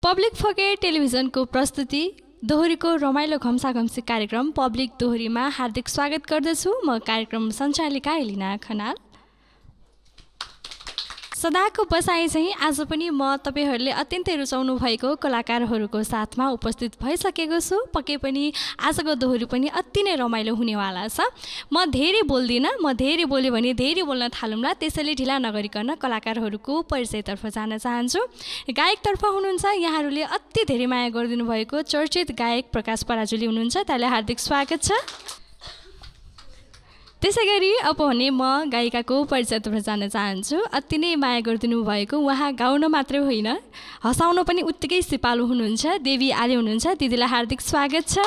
Public फके टेलिभिजनको प्रस्तुति दोहोरीको रमाइलो घम्साघम्सी कार्यक्रम पब्लिक दोहोरीमा हार्दिक स्वागत गर्दछु। म कार्यक्रम सञ्चालिका एलिना खनाल। सदाको बसाइ चाहिँ आज पनि म तपाईहरूले अत्यन्तै रुचाउनु भएको कलाकारहरूको साथमा उपस्थित भइसकेको छु। पक्कै पनि आजको दोहोरी पनि अति नै रमाइलो हुनेवाला छ। म धेरै बोल्दिनँ, म धेरै बोल्यो भने धेरै बोल्न थालौँला, त्यसैले ढिला नगरिकन कलाकारहरूको परिचयतर्फ जान चाहन्छु। गायकतर्फ हुनुहुन्छ यहाँहरूले अति धेरै माया गरिदिनु भएको चर्चित गायक प्रकाश पराजुली हुनुहुन्छ, त्यसलाई हार्दिक स्वागत छ। त्यसैगरी अब भने म गायिकाको परिचयतर्फ जान चाहन्छु। अति नै माया गरिदिनु भएको, उहाँ गाउन मात्रै होइन हँसाउन पनि उत्तिकै सिपालु हुनुहुन्छ, देवी आले हुनुहुन्छ, दिदीलाई हार्दिक स्वागत छ।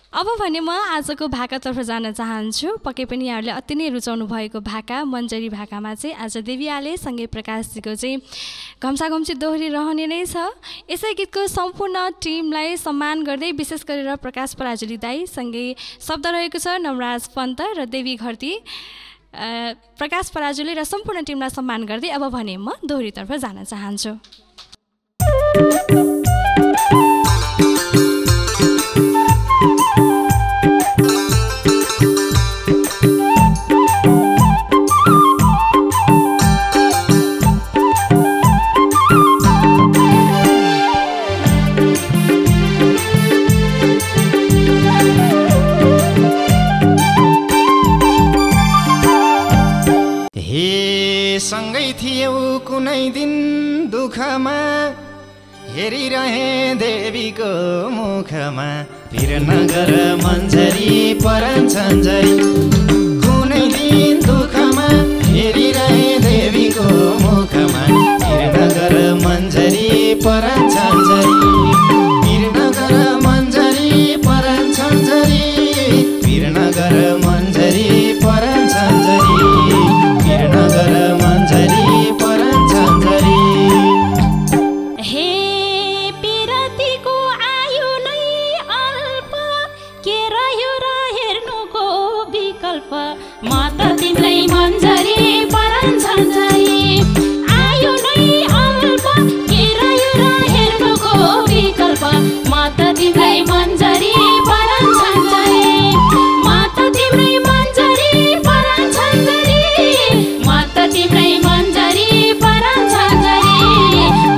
अब भने म आजको भाकातर्फ जान चाहन्छु। पक्कै पनि यहाँहरूले अति नै रुचाउनु भएको भाका मन्जरी भाकामा चाहिँ आज देवी आले सँगै प्रकाशजीको चाहिँ घम्साघम्सी दोहोरी रहने नै छ। यसै गीतको सम्पूर्ण टिमलाई सम्मान गर्दै विशेष गरेर प्रकाश पराजुली दाई सँगै शब्द रहेको छ नवराज पन्त र देवी घरती, प्रकाश पराजुली र सम्पूर्ण टिमलाई सम्मान गर्दै अब भने म दोहोरीतर्फ जान चाहन्छु। सँगै थियौ कुनै दिन दुःखमा, हेरिरहे देवीको मुखमा, वीरनगर मन्जरी परञ्झन्झरी। कुनै दिन दुःखमा हेरिरहे देवीको मुखमा, वीरनगर मन्जरी परञ्झन्झरी, वीरनगर मन्जरी परञ्झन्झरी, वीरनगर मन्जरी परञ्झन्झरी, वीरनगर मन्जरी परञ्झन्झरी। हे पिरतीको आयु नै अल्प, के रह्यो र हेर्नुको विकल्प, म त तिम्रै मन्जरी परञ्झन्झरी। आयु नै अल्प, के रह्यो र हेर्नुको विकल्प, म त तिम्रै मन्जरी परञ्झन्झरी, म त तिम्रै मन्जरी परञ्झन्झरी, म त तिम्रै मन्जरी परञ्झन्झरी,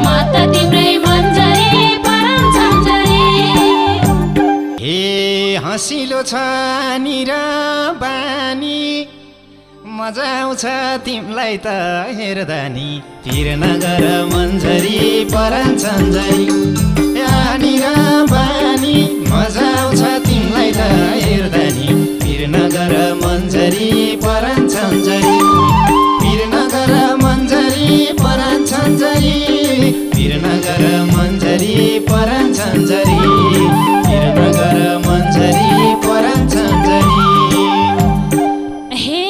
म त तिम्रै मन्जरी परञ्झन्झरी। हे हँसिलो छ नि र बानी, मजा आउँछ तिमलाई त हेर्दा नि, वीरनगर मन्जरी परञ्झन्झरी। नि र बानी, मजा आउँछ तिमलाई त हेर्दा नि, वीरनगर मन्जरी परञ्झन्झरी, वीरनगर मन्जरी परञ्झन्झरी, वीरनगर मन्जरी परञ्झन्झरी, वीरनगर मन्जरी परञ्झन्झरी। हे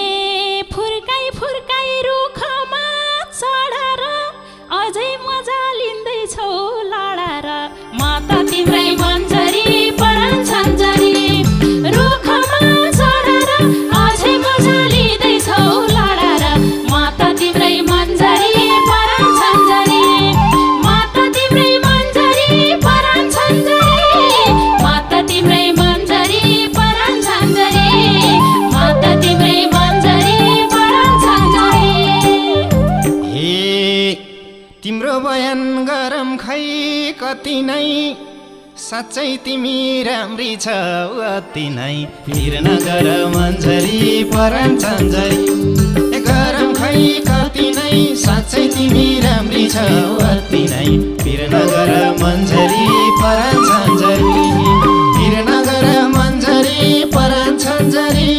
फुर्काई फुर्काई रुखमा चढार, अझै मजा लिँदैछौ लडार, म त तिम्रै मन्जरी परञ्झन्झरी। रुखमा चढार अझै मजा लिँदैछौ लडार, म त तिम्रै मन्जरी परञ्झन्झरी, म त तिम्रै मन्जरी परञ्झन्झरी, म त तिम्रै मन्जरी परञ्झन्झरी, म त तिम्रै मन्जरी परञ्झन्झरी। हे तिम्रो बयान गरम खै कति नै, साँच्चै तिमी राम्री छौ अति नै, वीरनगर मन्जरी परञ्झन्झरी। गरम खै कति नै, साँच्चै तिमी राम्री छौ अति नै, वीरनगर मन्जरी परञ्झन्झरी, वीरनगर मन्जरी परञ्झन्झरी,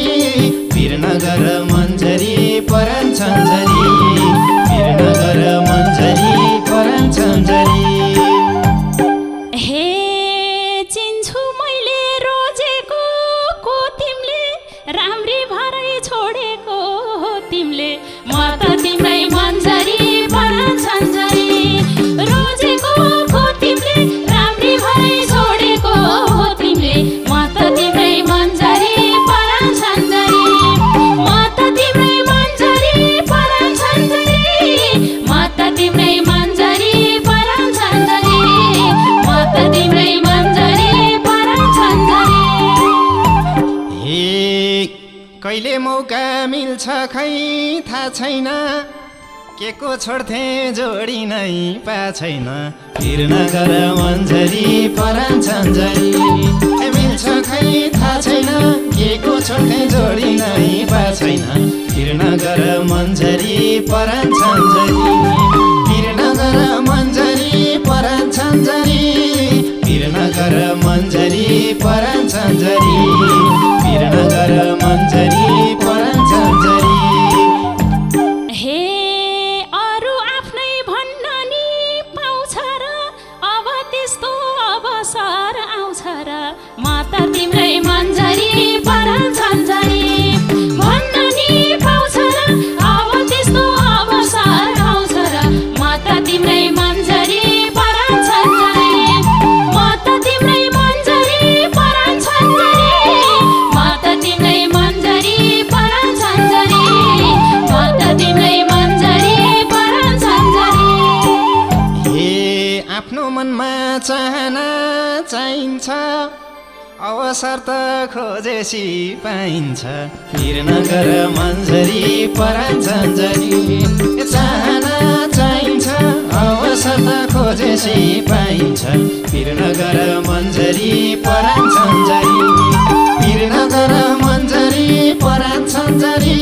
वीरनगर मन्जरी परञ्झन्झरी, वीरनगर मन्जरी परञ्झन्झरी। हे चिन्छु मैले रोजेको को तिमीले, राम्री भरै छोडेको हो तिमीले, म त तिम्रै मन्जरी परञ्झन्झरी। रोजेको को तिमीले, राम्री भरै कहिले मौका मिल्छ खै थाहा छैन के को छोड्थे जोडी नै पा छैन फिर नगर मन्जरी परान छन्जरी मिल्छ खै थाहा छैन के को छोड्थे जोडी नै पा छैन फिर नगर मन्जरी परान छन्जरी फिर नगर मन्जरी परान छन्जरी फिर नगर मन्जरी परान छन्जरी फिर नगर मन्जरी परान छन्जरी हे अरू आफ्नै भन्न नि पाउँछ र अब त्यस्तो अवसर आउँछ र म त तिम्रै मन्जरी परान छन्जरी भन्न नि पाउँछ र अब त्यस्तो अवसर आउँछ र म त तिम्रै मन्जरी परान छन्जरी म त तिम्रै मन्जरी परान छन्जरी म त तिम्रै मन्जरी परान छन्जरी म त तिम्रै मन्जरी परान छन्जरी हे आफ्नो मनमा चाहना चाहिन्छ अवसर त खोजेसी पाइन्छ फिर नगर मन्जरी परान छन्जरी चाहना चाहिन्छ अवसर त खोजेसी पाइन्छ फिर नगर मन्जरी परान छन्जरी फिर नगर मन्जरी परान छन्जरी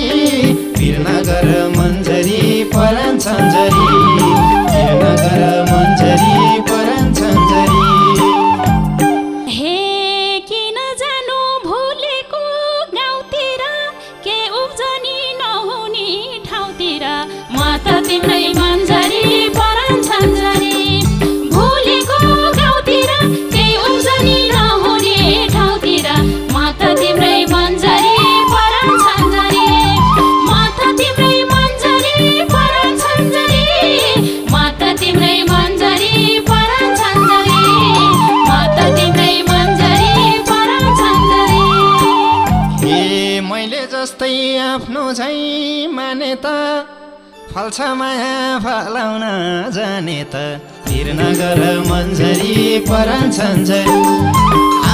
फिर नगर मन्जरी परान छन्जरी फिर नगर मन्जरी परान छन्जरी हे किन जानु भुलेको गाउँतिर के उब्जनी नहुने ठाउँतिर म त तिम्रै मन्जरी परान छन्जरी भुलेको गाउँतिर के उब्जनी नहुने ठाउँतिर म त तिम्रै मन्जरी परान छन्जरी म त तिम्रै मन्जरी परान छन्जरी म त तिम्रै मन्जरी परान छन्जरी म त तिम्रै मन्जरी परान छन्जरी हे मैले जस्तै आफ्नो झै माने त फल्छ माया फलाउन जाने त फिर नगर मन्जरी परान छन्जरी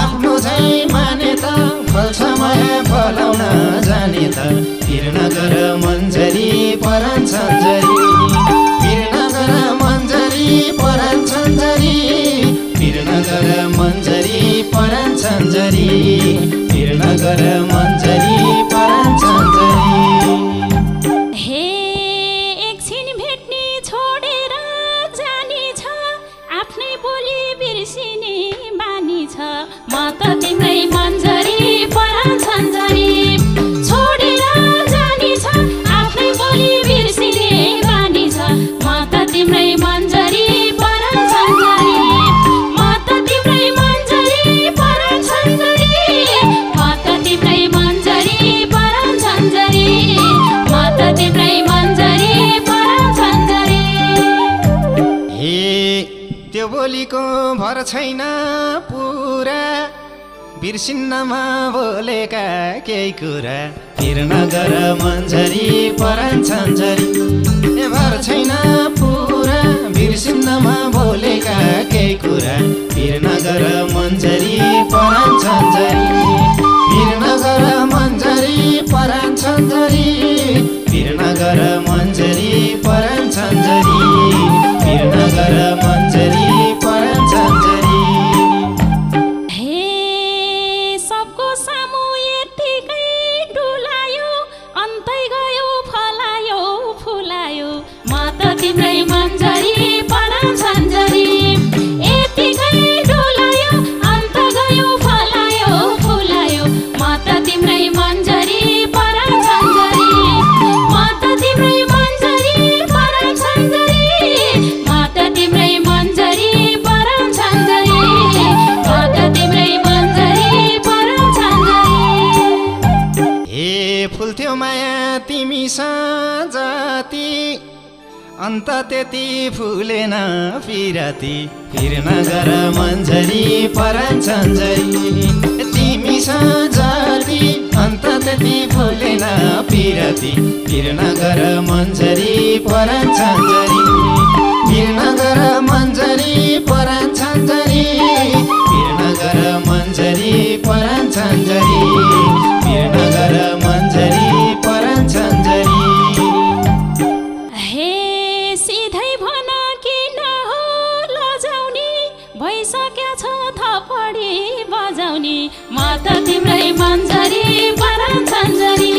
आफ्नो झै माने त फल्छ माया फलाउन जाने त फिर नगर मन्जरी परान छन्जरी फिर नगर मन्जरी परान छन्जरी फिर नगर मन्जरी परान छन्जरी फिर नगर मन्जरी परान छन्जरी हे एकछिन भेट्ने छोडेर जाने छ आफ्नै बोली बिर्सिने बानी छ म त तिम्रै मन्जरी परान छन्जरी छोडेर जाने छ आफ्नै बोली बिर्सिने बानी छ म त तिम्रै मन्जरी परान छन्जरी म त तिम्रै मन्जरी परान छन्जरी म त तिम्रै मन्जरी परान छन्जरी म त तिम्रै मन्जरी परान छन्जरी हे त्यो बोलीको भर छैन पुरा बिर्सिन्नमा बोलेका केही कुरा फिर नगर मन्जरी परान छन्जरी ए भर छैन पुरा बिर्सिन्नमा बोलेका केही कुरा फिर नगर मन्जरी परान छन्जरी फिर नगर मन्जरी परान छन्जरी फिर नगर मन्जरी परान छन्जरी फिर नगर मन्जरी परान छन्जरी हे सबको सामु यतिकै डुलायो अन्तै गयो फलायो फुलायो म त तिम्रै मन्जरी परान छन्जरी यतिकै डुलायो अन्त गयो फलायो फुलायो म त तिम्रै मन्जरी परान छन्जरी म त तिम्रै मन्जरी परान छन्जरी म त तिम्रै मन्जरी परान छन्जरी म त तिम्रै मन्जरी परान छन्जरी हे फुल्थ्यो माया तिमी जति अन्त त्यति फुलेन पिराती फिर नगर मन्जरी परान छन्जरी तिमी जति अन्त त्यति फुलेन पिराती फिर नगर मन्जरी परान छन्जरी फिर नगर मन्जरी परान छन्जरी फिर नगर मन्जरी परान छन्जरी फिर नगर मन्जरी तिम्रै मन्जरी परान छन्जरी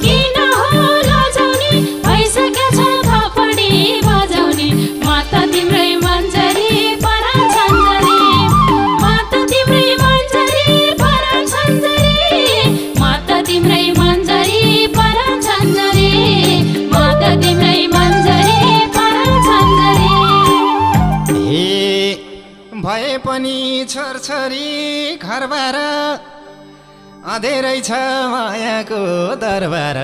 किन हो लजाउने भइसकेको छ थपडी बजाउने म त तिम्रै मन्जरी परान छन्जरी म त तिम्रै मन्जरी परान छन्जरी म त तिम्रै मन्जरी परान छन्जरी म त तिम्रै मन्जरी परान छन्जरी हे भए पनि छोरछोरी घरबार अँधेरै छ मायाको दरबार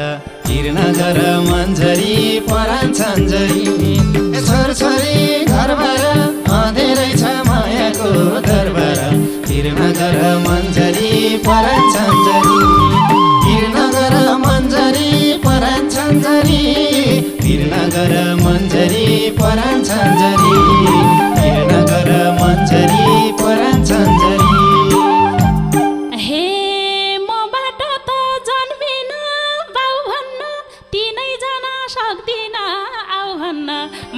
हिँड्न गर मन्जरी परान छन्जरी छोरछोरी घरबार अँधेरै छ मायाको दरबार हिँड्न गर मन्जरी परान छन्जरी हिँड्न गर मन्जरी परान छन्जरी हिँड्न गर मन्जरी परान छन्जरी हिँड्न गर मन्जरी परान छन्जरी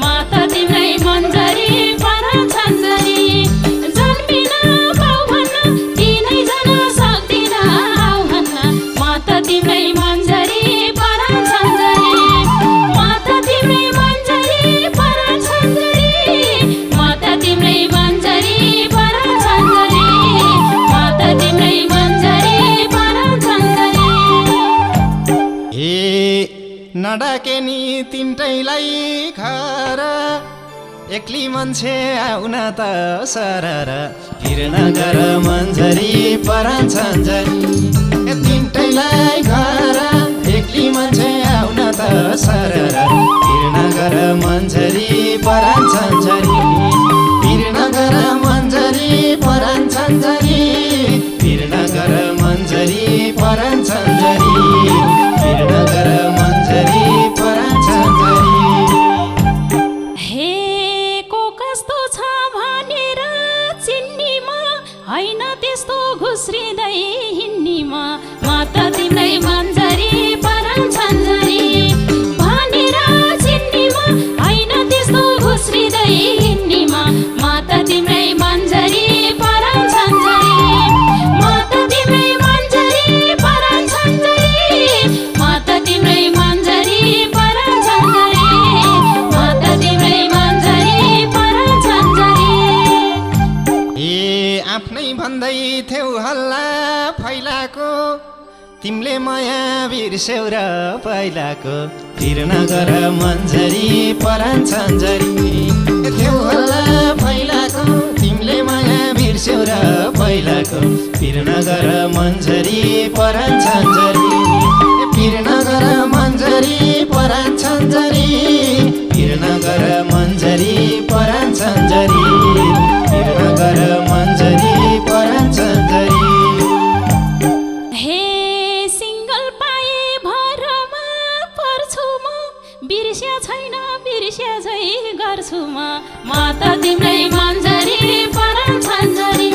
म त तिम्रै मन्जरी परान छन्जरी जन्मिन पाउ भन्न तिनैजना सक्दिन आउ भन्न म त तिम्रै मन्जरी परान छन्जरी म त तिम्रै मन्जरी परान छन्जरी म त तिम्रै मन्जरी परान छन्जरी म त तिम्रै मन्जरी परान छन्जरी हे नडाके नि तिनटैलाई घर एक्ली मान्छे आउन त सरर हिँड्न गर मन्जरी परान छन्जरी तिनटैलाई घर एक्ली मान्छे आउन त सरर हिँड्न गर मन्जरी परान छन्जरी हिँड्न गर मन्जरी परान छन्जरी हिँड्न गर मन्जरी परान छन्जरी हिँड्न गर मन्जरी परान छन्जरी हे को कस्तो छ भनेर चिन्नीमा हैन त्यस्तो घुस्रिँदै हिँड्नीमा म त तिम्रै मन्जरी परान छन्जरी भनेर चिन्नीमा हैन त्यस्तो घुस्रिँदै हिँड्नीमा म त तिम्रै मन्जरी परान छन्जरी म त तिम्रै मन्जरी परान छन्जरी म त तिम्रै मन्जरी परान छन्जरी म त तिम्रै मन्जरी परान छन्जरी ए आफ्नै भन्दै थेउ हल्ला फैलाको तिमीले माया बिर्स्यौ र पहिलाको हिँड्न गर मन्जरी परान छन्जरी थेउ हल्ला फैलाको तिमीले माया बिर्स्यौ र पहिलाको हिँड्न गर मन्जरी परान छन्जरी हिँड्न गर मन्जरी परान छन्जरी हिँड्न गर मन्जरी परान छन्जरी हिँड्न गर मन्जरी परान छन्जरी हे सिङ्गल पाए भरमा पर्छु म बिर्स्या छैन बिर्स्या झै गर्छु म त तिम्रै मन्जरी परान छन्जरी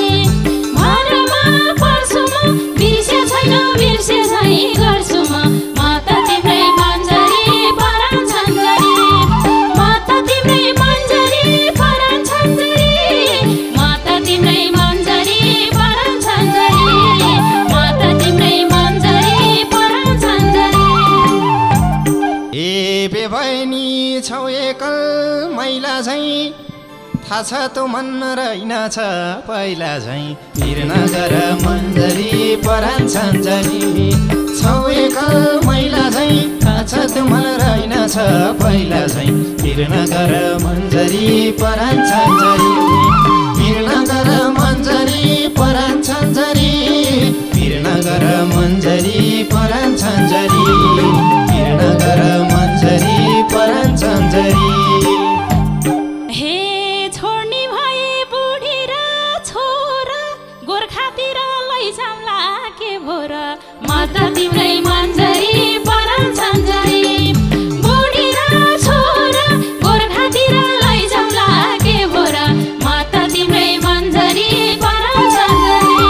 भरमा पर्छु म बिर्स्या छैन बिर्स्या झै गर्छु म त तिम्रै मन्जरी परान छन्जरी म त तिम्रै मन्जरी परान छन्जरी म त तिम्रै मन्जरी परान छन्जरी म त तिम्रै मन्जरी परान छन्जरी ए बेभैनी छौ एकल मैला झैँ थाहा छ त मन रहेनछ पहिला झैँ हिँड्न गर मन्जरी परान छन्जरी छौ एकल मैला झैँ थाहा छ त मन रहेनछ पहिला झैँ हिँड्न गर मन्जरी परान छन्जरी हिँड्न गर मन्जरी परान छन्जरी हिँड्न गर मन्जरी परान छन्जरी हिँड्न गर मन्जरी परान छन्जरी हे छोड्ने भए बुढी र छोरा गोर्खातिर लैजाउँला के भोर म त तिम्रै मन्जरी परान छन्जरी बुढी र छोरा गोर्खातिर लैजाउँला के भोर म त तिम्रै मन्जरी परान छन्जरी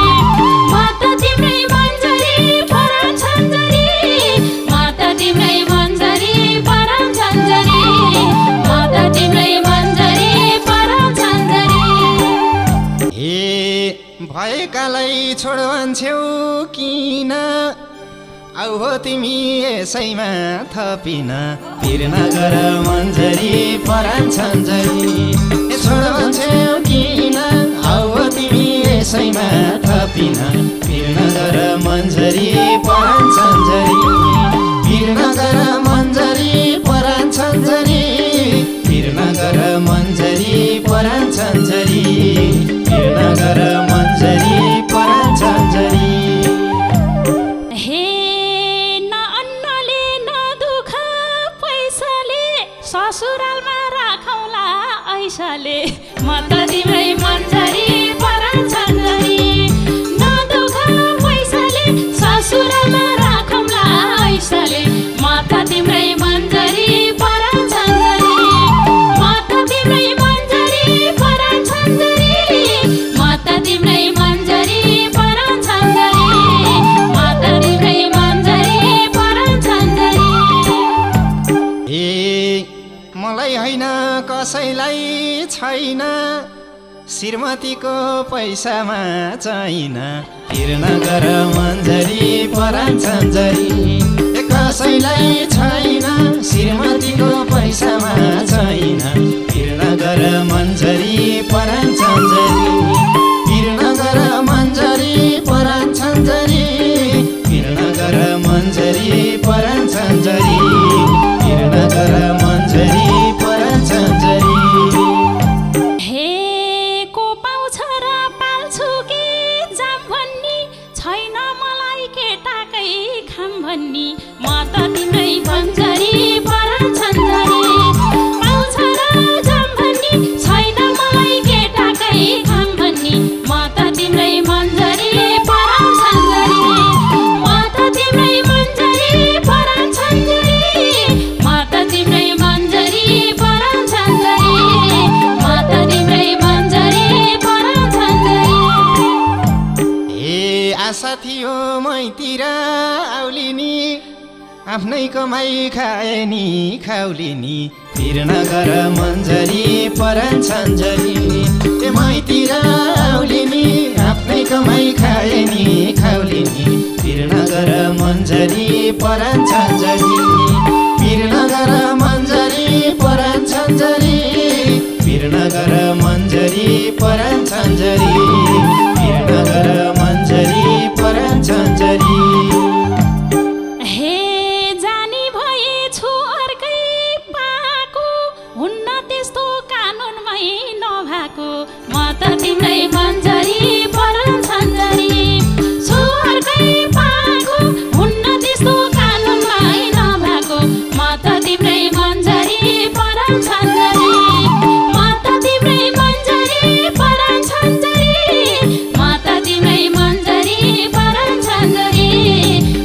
म त तिम्रै मन्जरी परान छन्जरी म त तिम्रै मन्जरी परान छन्जरी म त तिम्रै मन्जरी परान छन्जरी हे भए एकालाई छोड भन्छौ किन आउ हो तिमी यसैमा थपिन पिर नगर मन्जरी परान छन्जरी छोड भन्छौ किन आउ हो तिमी यसैमा थपिन पिर नगर मन्जरी परान छन्जरी पिर नगर मन्जरी परान छन्जरी पिर नगर मन्जरी परान छन्जरी पिर नगर मन्जरी परान छन्जरी हे न अन्नले न दुःख पैसाले ससुरालमा राखौला ऐसाले म त तिम्रै मन्जरी परान छन्जरी न दुःख पैसाले ससुरालमा राखौला ऐसाले म त तिम्रै मन्जरी परान छन्जरी म त तिम्रै मन्जरी परान छन्जरी म त तिम्रै मन्जरी परान छन्जरी म त तिम्रै मन्जरी परान छन्जरी ए मलाई होइन कसैलाई छैन श्रीमतीको पैसामा छैन पिर नगर मन्जरी परान छन्जरी कसैलाई छैन श्रीमतीको पैसामा छैन पिर नगर मन्जरी परान छन्जरी पिर नगर मन्जरी परान छन्जरी पिर नगर मन्जरी परान छन्जरी पिर नगर मन्जरी परान छन्जरी हे को पाउँछ र पाल्छु के जाम भन्नी छैन मलाई केटाकै खाम भन्नी म त तिम्रै मन्जरी परान छन्जरी पाउँछ र जाम भन्नी छैन मलाई केटाकै खाम भन्नी म त तिम्रै मन्जरी परान छन्जरी म त तिम्रै मन्जरी परान छन्जरी म त तिम्रै मन्जरी परान छन्जरी म त तिम्रै मन्जरी परान छन्जरी ए आशा थियो मैतिर आउलिनी आफ्नै कमाई खाए नि खाउलिनी पिर नगर मन्जरी परान छन्जरी ए मैतिर आउलिनी आफ्नै कमाई खाए नि खाउलिनी पिर नगर मन्जरी परान छन्जरी पिर नगर मन्जरी परान छन्जरी पिर नगर मन्जरी परान छन्जरी पिर नगर मन्जरी परान छन्जरी हे जानी भएछु अर्कै पाको हुन्न त्यस्तो कानुनमै नभएको म त तिम्रै मन्जरी परान छन्जरी छु अर्कै पाको हुन्न त्यस्तो कानुनमै नभएको म त तिम्रै मन्जरी परान छन्जरी म त तिम्रै मन्जरी परान छन्जरी म त तिम्रै मन्जरी परान छन्जरी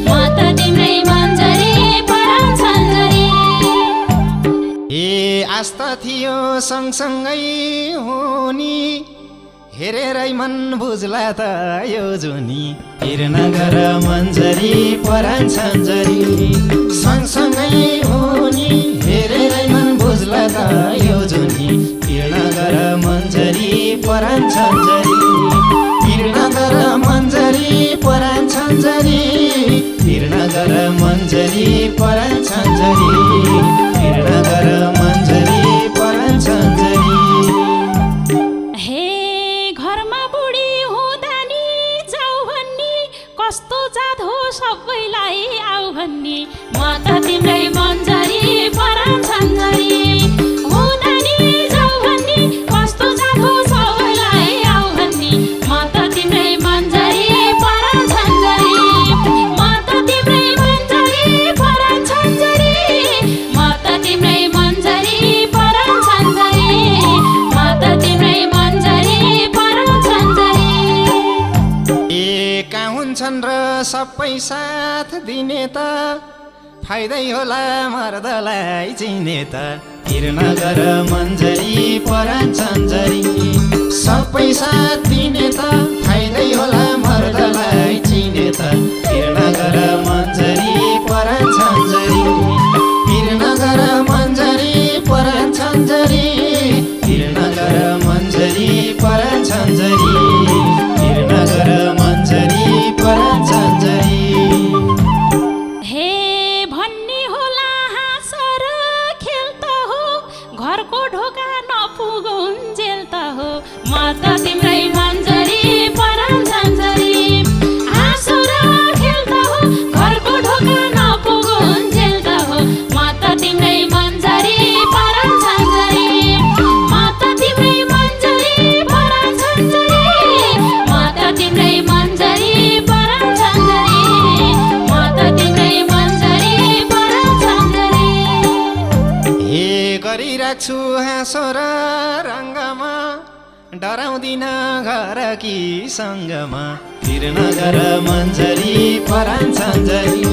म त तिम्रै मन्जरी परान छन्जरी ए आस्था थियो सँगसँगै हुनी हेरेरै मन बुझ्ला त यो जुनी पिर नगर मन्जरी परान छन्जरी सँगसँगै हुनी हेरेरै मन बुझ्ला त यो जुनी पिर नगर मन्जरी परान छन्जरी पिर नगर मन्जरी परान छन्जरी पिर नगर मन्जरी परान छन्जरी पिर नगर मन्जरी परान छन्जरी हे घरमा बुढी हुँदा नि जाऊ भन्नी कस्तो जात हो सबैलाई आऊ भन्नी म त तिम्रै मन्जरी परान छन्जरी हुँदा नि जाऊ भन्नी कस्तो जात हो सबैलाई आऊ भन्नी म त तिम्रै मन्जरी परान छन्जरी म त तिम्रै मन्जरी परान छन्जरी म त तिम्रै मन्जरी परान छन्जरी म त तिम्रै मन्जरी परान छन्जरी ए कहाँ हुन्छन् र सबै साथ दिने त फाइदै होला मर्दलाई चिने त पिर नगर मन्जरी परान छन्जरी सबै साथ दिने त फाइदै होला मर्दलाई चिने त पिर नगर मन्जरी परान छन्जरी पिर नगर मन्जरी परान छन्जरी पिर नगर मन्जरी परान छन्जरी पिर नगर माता तिम्रै मन्जरी परान झन्झरी हाँसो र खेल्दा हो घरको ढोका नपुगुन् झेल्दा हो माता तिम्रै मन्जरी परान झन्झरी माता तिम्रै मन्जरी परान झन्झरी माता तिम्रै मन्जरी परान झन्झरी माता तिम्रै मन्जरी परान झन्झरी हे गरिराख्छु हाँसो र रङ्गमा डराउँदिन घर कि सँगमा फिर्न गर मन्जरी परान झन्झरी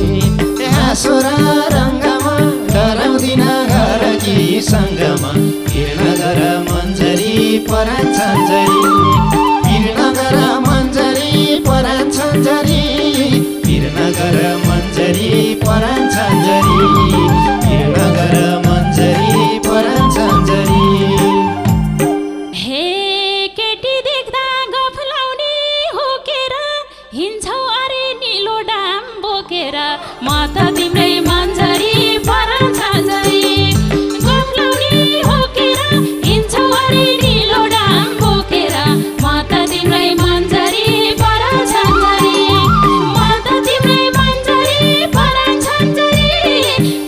हाँसो र रङ्गमा डराउँदिन घर कि सँगमा फिर्न गर मन्जरी परान झन्झरी फिर्न गर मन्जरी परान झन्झरी फिर्न गर मन्जरी परान झन्झरी फिर्न गर मन्जरी परान झन्झरी हे केटी देख्दा गफलाउने होकेर हिँड्छौ अरे निलो डाम बोकेर माता तिम्रै मन्जरी परान झन्झरी गफलाउने होकेर हिँड्छौ अरे निलो डाम बोकेर माता तिम्रै मन्जरी परान झन्झरी माता तिम्रै मन्जरी परान झन्झरी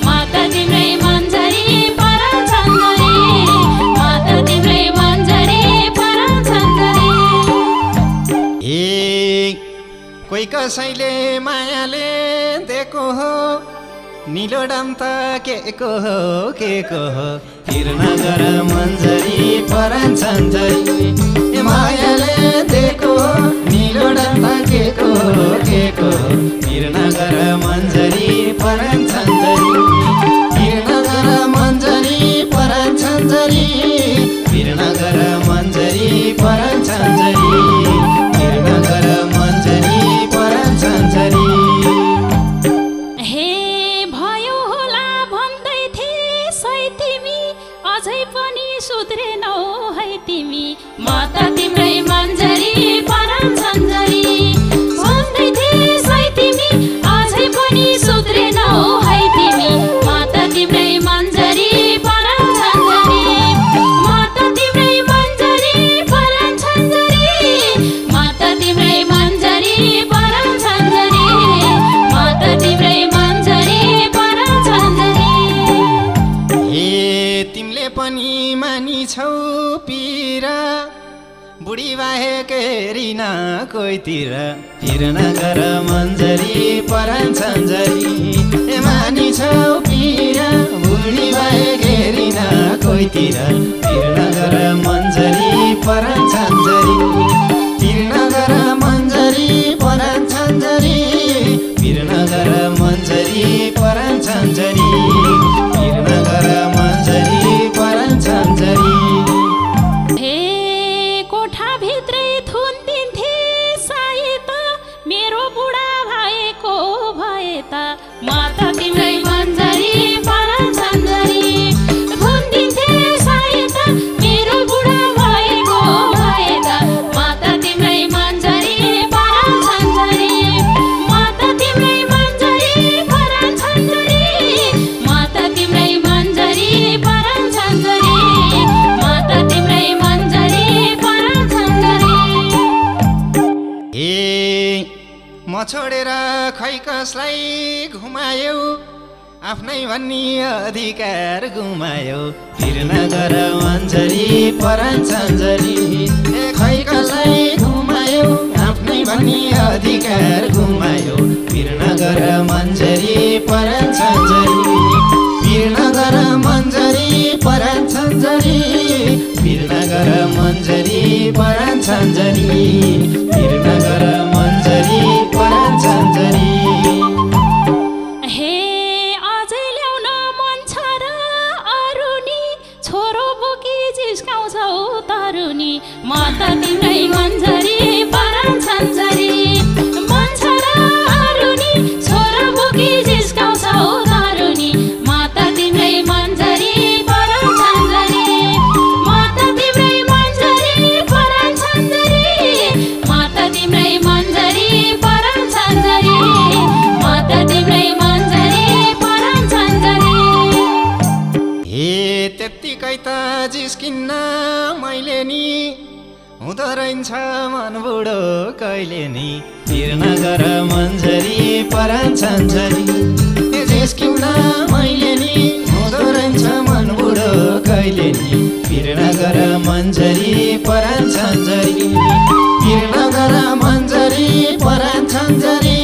माता तिम्रै मन्जरी परान झन्झरी माता तिम्रै मन्जरी परान झन्झरी ए कोही कसैले मायाले दिएको हो निलो डाम त के को हो फिर्न गर मन्जरी परान झन्झरी ए मायाले दिएको हो निलो डाम त के को हो फिर्न गर मन्जरी परान झन्झरी फिर्न गर मन्जरी परान झन्झरी फिर्न गर मन्जरी परान झन्झरी फिर्न गर मन्जरी परान झन्झरी हे भयो होला भन्दै थिए तिमी अझै पनि सुध्रेनौ है तिमी माता तिम्रै मन्जरी परान झन्झरी भन्दै थिए तिमी अझै पनि सुध्रेनौ है तिमी माता तिम्रै मन्जरी परान झन्झरी माता तिम्रै मन्जरी परान झन्झरी माता तिम्रै मन्जरी परान झन्झरी माता तिम्रै मन्जरी परान झन्झरी ए तिमीले पनि मानिछौ पिरा बुढी बाहेक हेरिन कोहीतिर फिर्न गर मन्जरी परान झन्झरी ए मानिछौ पिरा बुढी बाहेक हेरिन कोहीतिर फिर्न गर मन्जरी परान झन्झरी फिर्न गर मन्जरी परान झन्झरी फिर्न गर मन्जरी परान झन्झरी फिर्न गर मन्जरी परान झन्झरी हे कोठाभित्रै थुनिदिन्थे सायद मेरो बुढा भएको भए त माता तिम्रै मन्जरी परान झन्झरी थुनिदिन्थे सायद मेरो बुढा भएको भए त माता तिम्रै मन्जरी परान झन्झरी माता तिम्रै मन्जरी परान झन्झरी माता तिम्रै मन्जरी परान झन्झरी माता तिम्रै मन्जरी परान झन्झरी ए म छोडेर खै कसलाई घुमायौ आफ्नै भन्ने अधिकार गुमायौ फिर्न गर मन्जरी परान झन्झरी ए खै कसलाई घुमायौ आफ्नै भन्ने अधिकार गुमायौ फिर्न गर मन्जरी परान झन्झरी फिर्न गर मन्जरी परान झन्झरी फिर्न गर मन्जरी परान झन्झरी फिर्न गर मन्जरी परान झन्झरी हे अझै ल्याउन मन छ र अरुनी छोरो बोकी जिस्काउँछौ तरुनी माता तिम्रै मन्जरी परान झन्झरी मन छ र अरुनी छोरो बोकी जिस्काउँछौ तरुनी माता तिम्रै मन्जरी परान झन्झरी माता तिम्रै मन्जरी परान झन्झरी माता तिम्रै मन्जरी परान झन्झरी माता तिम्रै मन्जरी परान झन्झरी हे त्यत्तिकै त जिस्किन्न मैले नि हुँदो रहन्छ मन बुढो कहिले नि पिर नगर मन्जरी परान छन्जरी जिस्किउन मैले नि हुँदो रहन्छ मन बुढो कहिले नि पिर नगर मन्जरी परान छन्जरी पिर नगर मन्जरी परान छन्जरी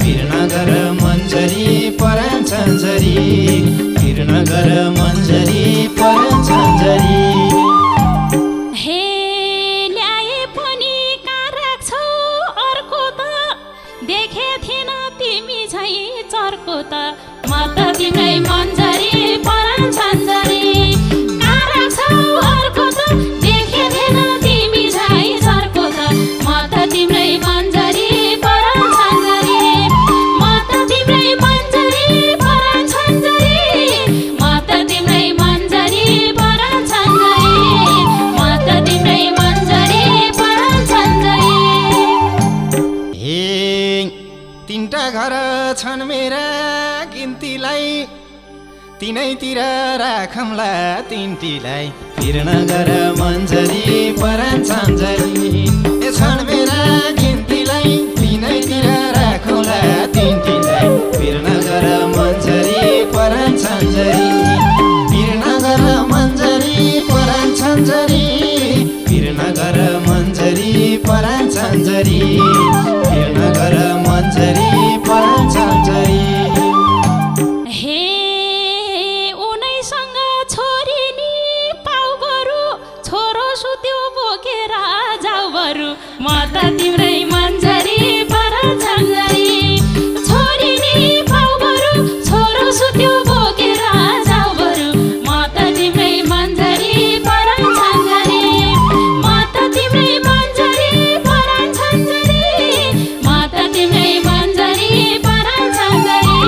पिर नगर मन्जरी परान छन्जरी पिर नगर मन्जरी परान छन्जरी म त तिम्रै मन्जरी परान छन्जरी कहाँ राख्छौ अर्को त देखे थिएन तिमी झै झर्को त म त तिम्रै मन्जरी परान छन्जरी म त तिम्रै मन्जरी परान छन्जरी म त तिम्रै मन्जरी परान छन्जरी म त तिम्रै मन्जरी परान छन्जरी हे तीनटा घर छन् मेरा गिन्तीलाई तिनैतिर राखौँला तिनटीलाई पिर नगर मन्जरी परान छन्जरी छन् मेरा गिन्तीलाई तिनैतिर राखौँला तिनटीलाई पिर नगर मन्जरी परान छन्जरी पिर नगर मन्जरी परान छन्जरी पिर नगर मन्जरी परान छन्जरी पिर नगर मन्जरी परान छन्जरी म त तिम्रै मन्जरी परान छन्जरी छोरी नि पाउ बरु छोरो सुत्यो बोकेर जाऊ बरु म त तिम्रै मन्जरी परान छन्जरी म त तिम्रै मन्जरी परान छन्जरी म त तिम्रै मन्जरी परान छन्जरी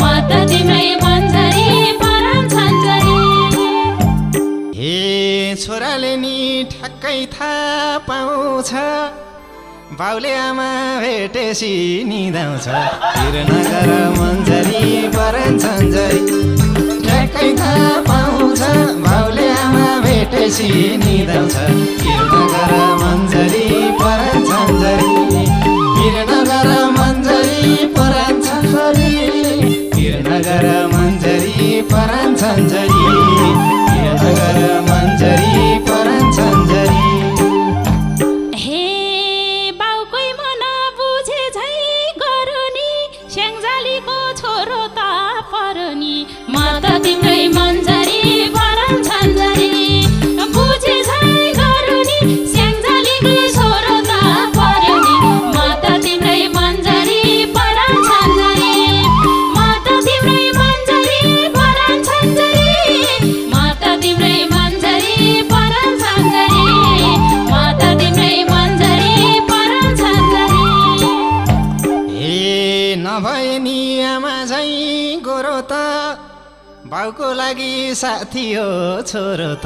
म त तिम्रै मन्जरी परान छन्जरी हे छोराले नि ठक्कै थाहा पाउँछ बाउले आमा भेटेसी निदाउँछ पिर नगर मन्जरी परान छन्जरी ठ्याक्कै थाहा पाउँछ बाउले आमा भेटेसी निदाउँछ पिर नगर मन्जरी परान छन्जरी पिर नगर मन्जरी परान छन्जरी पिर नगर मन्जरी परान छन्जरी पिर नगर मन्जरी परान छन्जरी म त तिम्रै मन्जरी परान छन्जरी बुझे झै गरुनी स्याङ्जालीको छोरो त पर्यो नि म त तिम्रै मन्जरी परान छन्जरी म त तिम्रै मन्जरी परान छन्जरी म त तिम्रै मन्जरी परान छन्जरी म त तिम्रै मन्जरी परान छन्जरी ए नभए नि आमा झै गोरो त बाउको लागि साथी हो छोरो त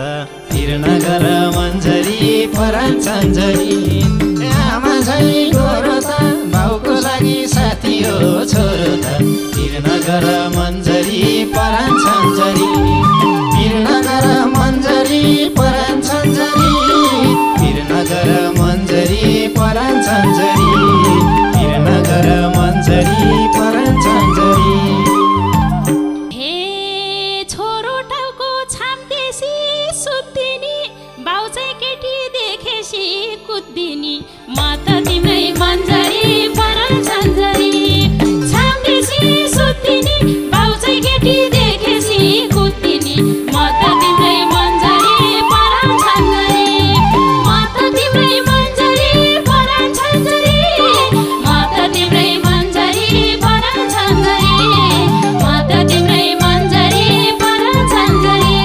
पिर नगर मन्जरी परान छन्जरी आमा झै गोरो त बाउको लागि साथी हो छोरो त पिर नगर मन्जरी परान छन्जरी पिर नगर मन्जरी परान छन्जरी पिर नगर मन्जरी परान छन्जरी पिर नगर मन्जरी परान छन्जरी कुद्दिनी म त तिम्रै मन्जरी परान छन्जरी छाम्देसी सुत्दिनी बाउ चाहिँ केटी देखेसी कुद्दिनी म त तिम्रै मन्जरी परान छन्जरी म त तिम्रै मन्जरी परान छन्जरी म त तिम्रै मन्जरी परान छन्जरी म त तिम्रै मन्जरी परान छन्जरी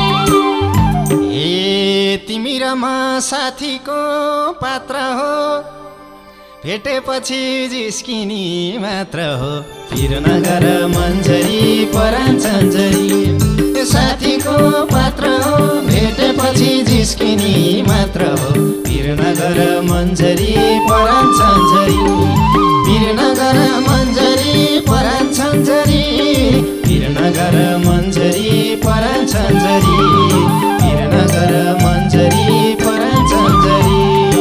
ए तिमी र म साथीको पात्र हो भेटेपछि जिस्किनी मात्र हो पिर नगर मन्जरी परान छन्जरी साथीको पात्र हो भेटेपछि जिस्किनी मात्र हो पिर नगर मन्जरी परान छन्जरी पिर नगर मन्जरी परान छन्जरी पिर नगर मन्जरी परान छन्जरी पिर नगर मन्जरी परान छन्जरी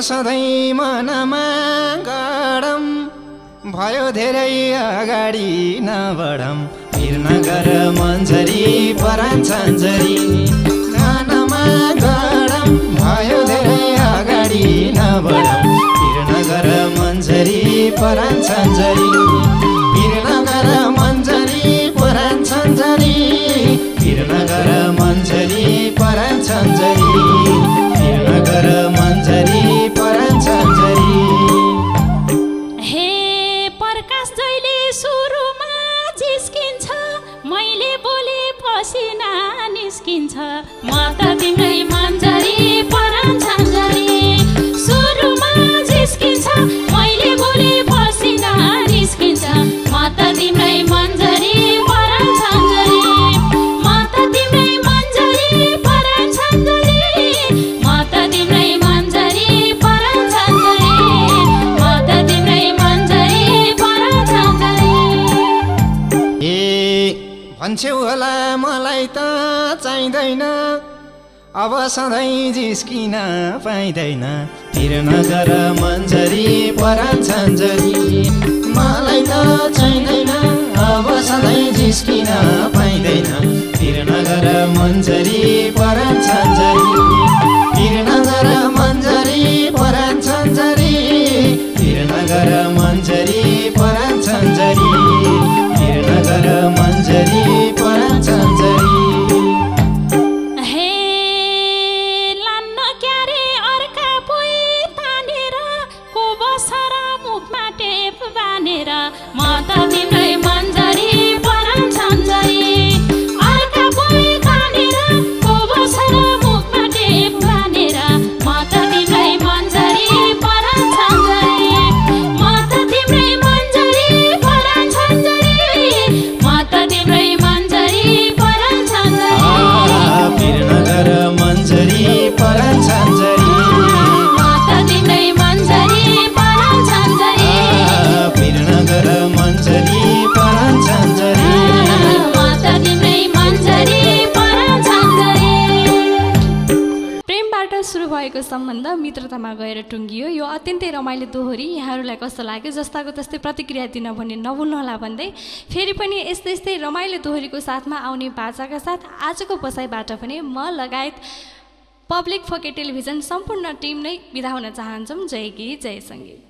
सधैँ मनमा गडम भयो धेरै अगाडि नबढम फिर नगर मन्जरी परान छन्जरी मनमा गडम भयो धेरै अगाडि नबढम फिर नगर मन्जरी परान छन्जरी फिर नगर मन्जरी परान छन्जरी फिर नगर मन्जरी परान छन्जरी फिर नगर मन्जरी परान छन्जरी हे प्रकाश जहिले सुरुमा जिस्किन्छ मैले बोले पसिना निस्किन्छ म त तिम्रै मन्जरी परान छन्जरी सुरुमा जिस्किन्छ मैले बोले पसिना निस्किन्छ म त तिम्रै मन्जरी परान छन्जरी म त तिम्रै मन्जरी परान छन्जरी म त तिम्रै मन्जरी परान छन्जरी म त तिम्रै मन्जरी परान छन्जरी ए भन्छौ होला मलाई त चाहिँदैन अब सधैँ जिस्किन पाइँदैन फिर नगर मन्जरी परान छन्जरी मलाई त चाहिँदैन अब सधैँ जिस्किन पाइँदैन फिर नगर मन्जरी परान छन्जरी फिर नगर मन्जरी परान छन्जरी फिर नगर मन्जरी परान छन्जरी फिर नगर मन्जरी परान छन्जरी हे लान्न क्यारे अर्का पोइ तानेर को बसर मुखमा टेप बानेर म त तिम्रै मन्जरी परान छन्जरी अर्का पोइ तानेर को बसर मुखमा टेप बानेर म त तिम्रै मन्जरी परान छन्जरी म त तिम्रै मन्जरी परान छन्जरी म त तिम्रै मन्जरी परान छन्जरी फिर नगर मन्जरी परान छन्जरी म त तिम्रै मन्जरी परान छन्जरी फिर नगर मन्जरी परान छन्जरी म त तिम्रै मन्जरी परान छन्जरी प्रेमबाट सुरु भएको सम्बन्ध मित्रतामा गएर टुङ्गियो। यो अत्यन्तै रमाइलो दोहोरी यहाँहरूलाई कस्तो लाग्यो जस्ताको त्यस्तै प्रतिक्रिया दिन भने नभुल्नुहोला भन्दै फेरि पनि यस्तै यस्तै रमाइलो दोहोरीको साथमा आउने बाचाका साथ आजको बसाइबाट पनि म लगायत पब्लिक फोके टेलिभिजन सम्पूर्ण टिम नै बिदा हुन चाहन्छौँ। जय गीत जय सङ्गीत।